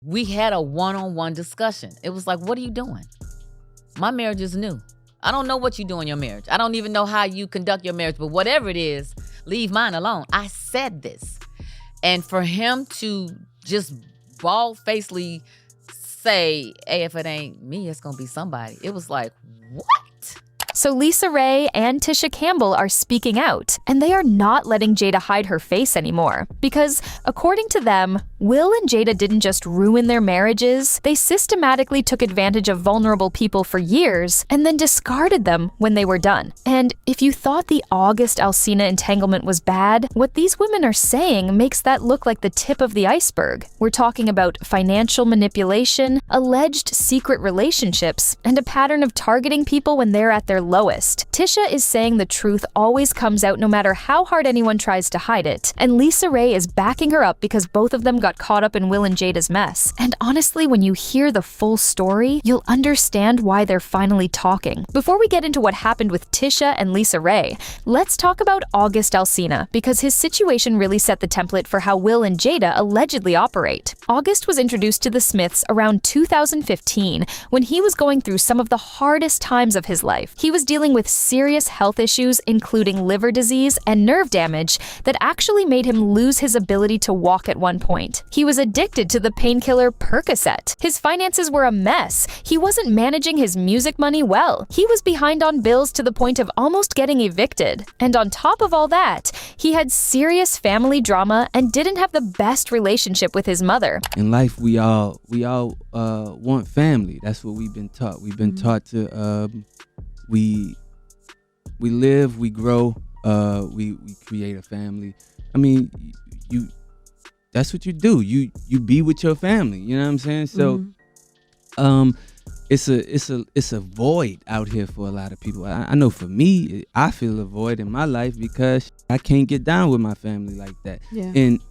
We had a one-on-one discussion. It was like, what are you doing? My marriage is new. I don't know what you do in your marriage. I don't even know how you conduct your marriage, but whatever it is, leave mine alone. I said this. And for him to just bald-facedly say, hey, if it ain't me, it's going to be somebody. It was like, what? So Raye and Tisha Campbell are speaking out, and they are not letting Jada hide her face anymore. Because, according to them, Will and Jada didn't just ruin their marriages, they systematically took advantage of vulnerable people for years and then discarded them when they were done. And if you thought the August Alsina entanglement was bad, what these women are saying makes that look like the tip of the iceberg. We're talking about financial manipulation, alleged secret relationships, and a pattern of targeting people when they're at their lowest. Tisha is saying the truth always comes out no matter how hard anyone tries to hide it. And Raye is backing her up because both of them got caught up in Will and Jada's mess. And honestly, when you hear the full story, you'll understand why they're finally talking. Before we get into what happened with Tisha and Raye, let's talk about August Alsina, because his situation really set the template for how Will and Jada allegedly operate. August was introduced to the Smiths around 2015 when he was going through some of the hardest times of his life. He was dealing with serious health issues, including liver disease and nerve damage, that actually made him lose his ability to walk at one point. He was addicted to the painkiller Percocet. His finances were a mess. He wasn't managing his music money well. He was behind on bills to the point of almost getting evicted. And on top of all that, he had serious family drama and didn't have the best relationship with his mother. In life, we all want family. That's what we've been taught. We've been taught to we live, we grow, we create a family. I mean, that's what you do. You be with your family. You know what I'm saying? So, it's a void out here for a lot of people. I know for me, I feel a void in my life because I can't get down with my family like that. Yeah. And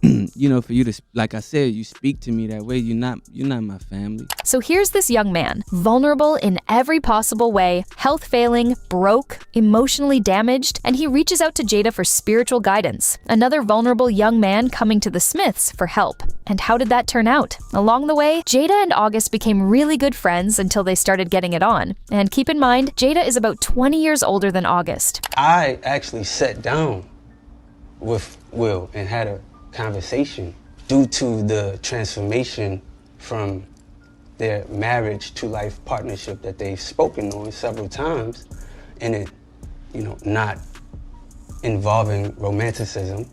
for you to, like I said, you speak to me that way, you're not my family. So here's this young man, vulnerable in every possible way, health failing, broke, emotionally damaged, and he reaches out to Jada for spiritual guidance. Another vulnerable young man coming to the Smiths for help. And how did that turn out? Along the way, Jada and August became really good friends until they started getting it on. And keep in mind, Jada is about 20 years older than August. I actually sat down with Will and had a conversation due to the transformation from their marriage to life partnership that they've spoken on several times, and it, not involving romanticism.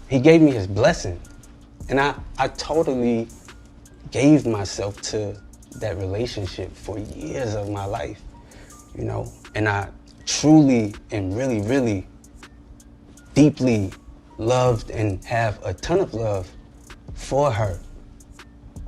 He gave me his blessing, and I totally gave myself to that relationship for years of my life, and I truly and really, really deeply loved and have a ton of love for her.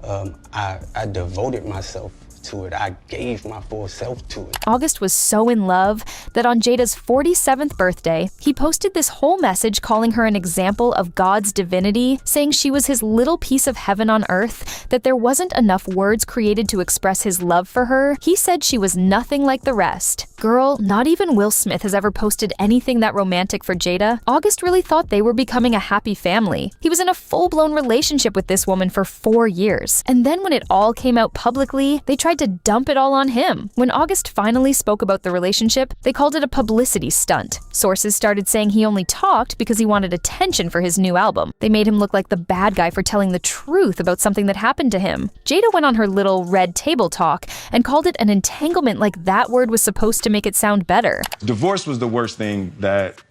I devoted myself to it. I gave my full self to it. August was so in love that on Jada's 47th birthday, he posted this whole message calling her an example of God's divinity, saying she was his little piece of heaven on earth, that there wasn't enough words created to express his love for her. He said she was nothing like the rest. Girl, not even Will Smith has ever posted anything that romantic for Jada. August really thought they were becoming a happy family. He was in a full-blown relationship with this woman for 4 years. And then when it all came out publicly, they tried to dump it all on him. When August finally spoke about the relationship, they called it a publicity stunt. Sources started saying he only talked because he wanted attention for his new album. They made him look like the bad guy for telling the truth about something that happened to him. Jada went on her little red table talk and called it an entanglement, like that word was supposed to make it sound better. Divorce was the worst thing that,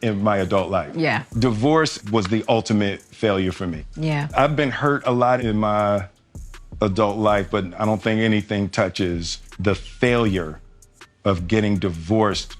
in my adult life. Yeah. Divorce was the ultimate failure for me. Yeah. I've been hurt a lot in my adult life, but I don't think anything touches the failure of getting divorced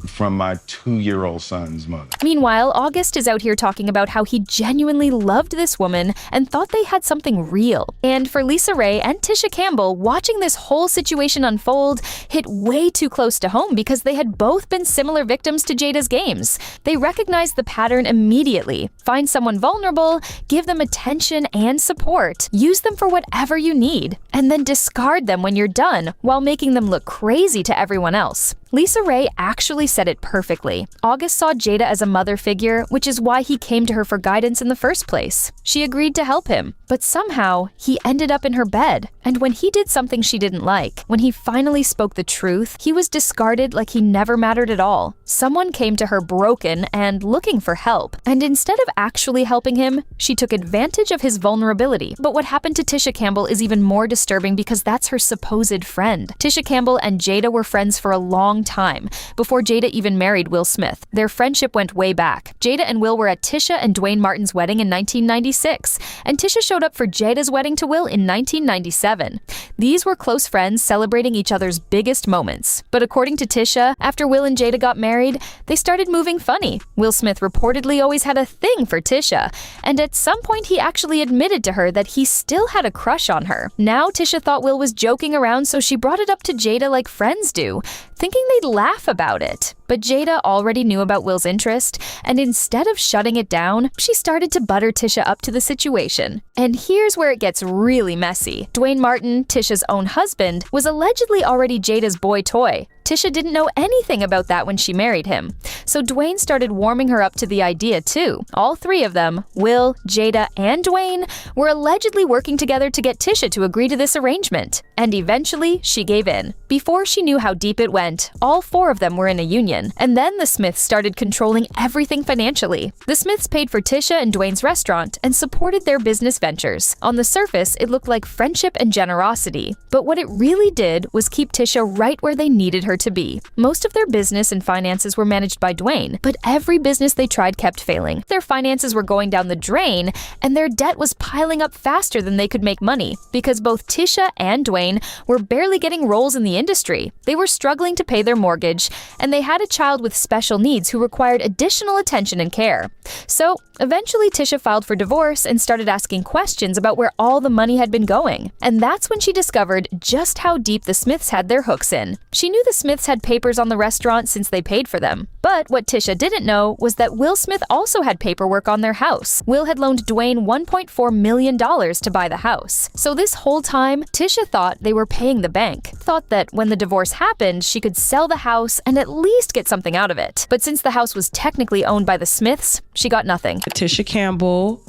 from my 2-year-old son's mother. Meanwhile, August is out here talking about how he genuinely loved this woman and thought they had something real. And for Raye and Tisha Campbell, watching this whole situation unfold hit way too close to home because they had both been similar victims to Jada's games. They recognized the pattern immediately. Find someone vulnerable, give them attention and support, use them for whatever you need, and then discard them when you're done while making them look crazy to everyone else. Lisa Raye actually said it perfectly. August saw Jada as a mother figure, which is why he came to her for guidance in the first place. She agreed to help him, but somehow he ended up in her bed. And when he did something she didn't like, when he finally spoke the truth, he was discarded like he never mattered at all. Someone came to her broken and looking for help, and instead of actually helping him, she took advantage of his vulnerability. But what happened to Tisha Campbell is even more disturbing because that's her supposed friend. Tisha Campbell and Jada were friends for a long time, before Jada even married Will Smith. Their friendship went way back. Jada and Will were at Tisha and Duane Martin's wedding in 1996, and Tisha showed up for Jada's wedding to Will in 1997. These were close friends celebrating each other's biggest moments. But according to Tisha, after Will and Jada got married, they started moving funny. Will Smith reportedly always had a thing for Tisha, and at some point he actually admitted to her that he still had a crush on her. Now Tisha thought Will was joking around, so she brought it up to Jada like friends do, thinking they'd laugh about it. But Jada already knew about Will's interest, and instead of shutting it down, she started to butter Tisha up to the situation. And here's where it gets really messy. Duane Martin, Tisha's own husband, was allegedly already Jada's boy toy. Tisha didn't know anything about that when she married him. So Duane started warming her up to the idea too. All three of them, Will, Jada, and Duane, were allegedly working together to get Tisha to agree to this arrangement. And eventually, she gave in. Before she knew how deep it went, all four of them were in a union. And then the Smiths started controlling everything financially. The Smiths paid for Tisha and Duane's restaurant and supported their business ventures. On the surface, it looked like friendship and generosity. But what it really did was keep Tisha right where they needed her to be. Most of their business and finances were managed by Duane, but every business they tried kept failing. Their finances were going down the drain, and their debt was piling up faster than they could make money, because both Tisha and Duane were barely getting roles in the industry. They were struggling to pay their mortgage, and they had a child with special needs who required additional attention and care. So, eventually Tisha filed for divorce and started asking questions about where all the money had been going. And that's when she discovered just how deep the Smiths had their hooks in. She knew the Smiths had papers on the restaurant since they paid for them. But what Tisha didn't know was that Will Smith also had paperwork on their house. Will had loaned Duane $1.4 million to buy the house. So this whole time, Tisha thought they were paying the bank. Thought that when the divorce happened, she could sell the house and at least get something out of it. But since the house was technically owned by the Smiths, she got nothing. Tisha Campbell,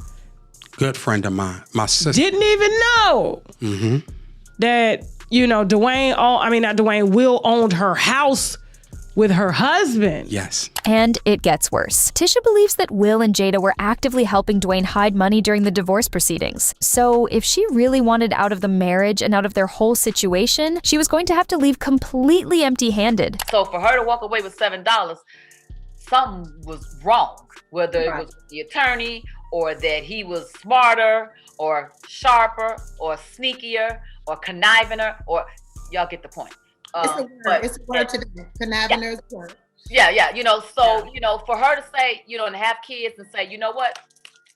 good friend of mine, my sister, didn't even know that, Will owned her house with her husband. Yes. And it gets worse. Tisha believes that Will and Jada were actively helping Duane hide money during the divorce proceedings. So if she really wanted out of the marriage and out of their whole situation, she was going to have to leave completely empty-handed. So for her to walk away with $7, something was wrong. Whether it was the attorney or that he was smarter or sharper or sneakier or connivanger, or y'all get the point. It's a word today. Connivanger is a word. Yeah. For her to say, and have kids and say, you know what,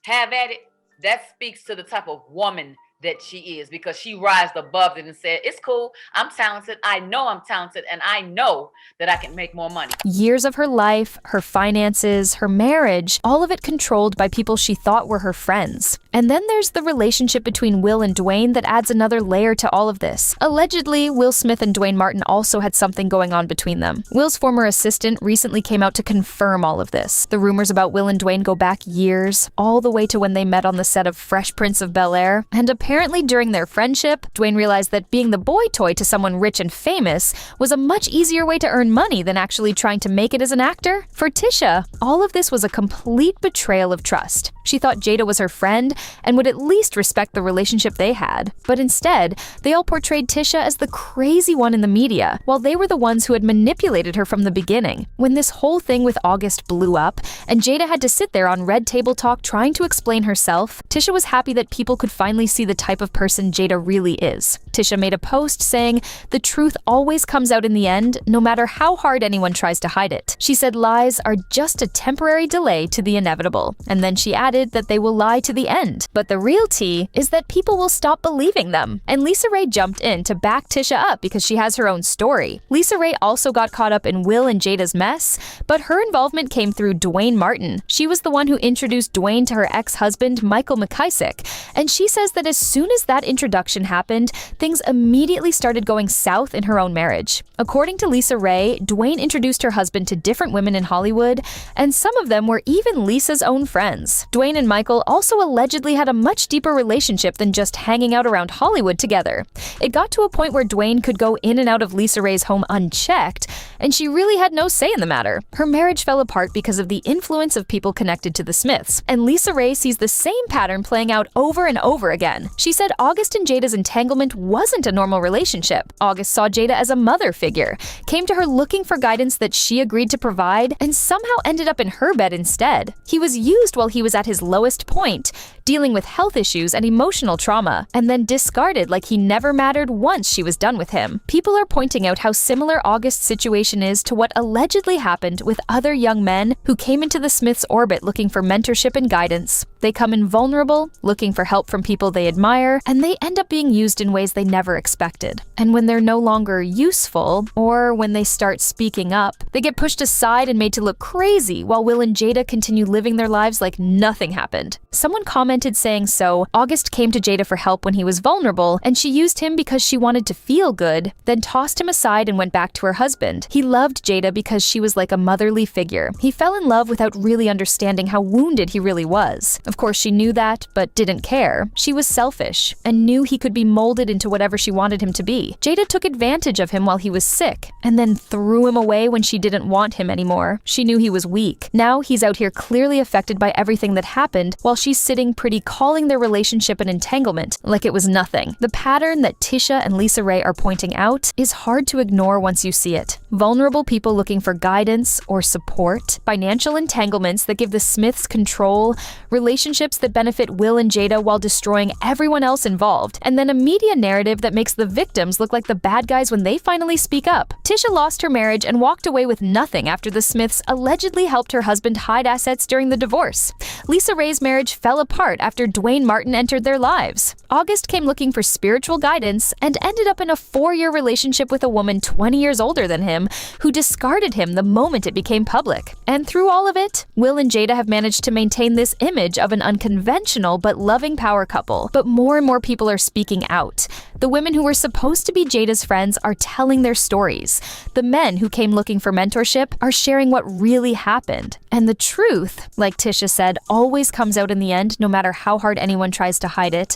have at it, that speaks to the type of woman that she is, because she rised above it and said, it's cool, I'm talented, I know I'm talented, and I know that I can make more money. Years of her life, her finances, her marriage, all of it controlled by people she thought were her friends. And then there's the relationship between Will and Duane that adds another layer to all of this. Allegedly, Will Smith and Duane Martin also had something going on between them. Will's former assistant recently came out to confirm all of this. The rumors about Will and Duane go back years, all the way to when they met on the set of Fresh Prince of Bel-Air. And apparently during their friendship, Duane realized that being the boy toy to someone rich and famous was a much easier way to earn money than actually trying to make it as an actor. For Tisha, all of this was a complete betrayal of trust. She thought Jada was her friend and would at least respect the relationship they had. But instead, they all portrayed Tisha as the crazy one in the media, while they were the ones who had manipulated her from the beginning. When this whole thing with August blew up, and Jada had to sit there on Red Table Talk trying to explain herself, Tisha was happy that people could finally see the type of person Jada really is. Tisha made a post saying, "The truth always comes out in the end, no matter how hard anyone tries to hide it." She said lies are just a temporary delay to the inevitable. And then she added that they will lie to the end. But the real tea is that people will stop believing them. And Lisa Raye jumped in to back Tisha up because she has her own story. Lisa Raye also got caught up in Will and Jada's mess, but her involvement came through Duane Martin. She was the one who introduced Duane to her ex-husband, Michael Misick, and she says that as soon as that introduction happened, things immediately started going south in her own marriage. According to Lisa Raye, Duane introduced her husband to different women in Hollywood, and some of them were even Lisa's own friends. Duane and Michael also allegedly had a much deeper relationship than just hanging out around Hollywood together. It got to a point where Duane could go in and out of Lisa Raye's home unchecked, and she really had no say in the matter. Her marriage fell apart because of the influence of people connected to the Smiths, and Lisa Raye sees the same pattern playing out over and over again. She said August and Jada's entanglement wasn't a normal relationship. August saw Jada as a mother figure, came to her looking for guidance that she agreed to provide, and somehow ended up in her bed instead. He was used while he was at his lowest point, dealing with health issues and emotional trauma, and then discarded like he never mattered once she was done with him. People are pointing out how similar August's situation is to what allegedly happened with other young men who came into the Smiths' orbit looking for mentorship and guidance. They come in vulnerable, looking for help from people they admire, and they end up being used in ways they never expected. And when they're no longer useful, or when they start speaking up, they get pushed aside and made to look crazy while Will and Jada continue living their lives like nothing happened. Someone commented saying so, August came to Jada for help when he was vulnerable, and she used him because she wanted to feel good, then tossed him aside and went back to her husband. He loved Jada because she was like a motherly figure. He fell in love without really understanding how wounded he really was. Of course, she knew that, but didn't care. She was selfish, and knew he could be molded into whatever she wanted him to be. Jada took advantage of him while he was sick, and then threw him away when she didn't want him anymore. She knew he was weak. Now he's out here clearly affected by everything that happened, while she's sitting pretty calling their relationship an entanglement, like it was nothing. The pattern that Tisha and Lisa Raye are pointing out is hard to ignore once you see it. Vulnerable people looking for guidance or support, financial entanglements that give the Smiths control, relationships that benefit Will and Jada while destroying everyone else involved, and then a media narrative that makes the victims look like the bad guys when they finally speak up. Tisha lost her marriage and walked away with nothing after the Smiths allegedly helped her husband hide assets during the divorce. Lisa Raye's marriage fell apart after Duane Martin entered their lives. August came looking for spiritual guidance and ended up in a 4-year relationship with a woman 20 years older than him who discarded him the moment it became public. And through all of it, Will and Jada have managed to maintain this image of an unconventional but loving power couple. But more and more people are speaking out. The women who were supposed to be Jada's friends are telling their stories. The men who came looking for mentorship are sharing what really happened. And the truth, like Tisha said, always comes out in the end, no matter how hard anyone tries to hide it.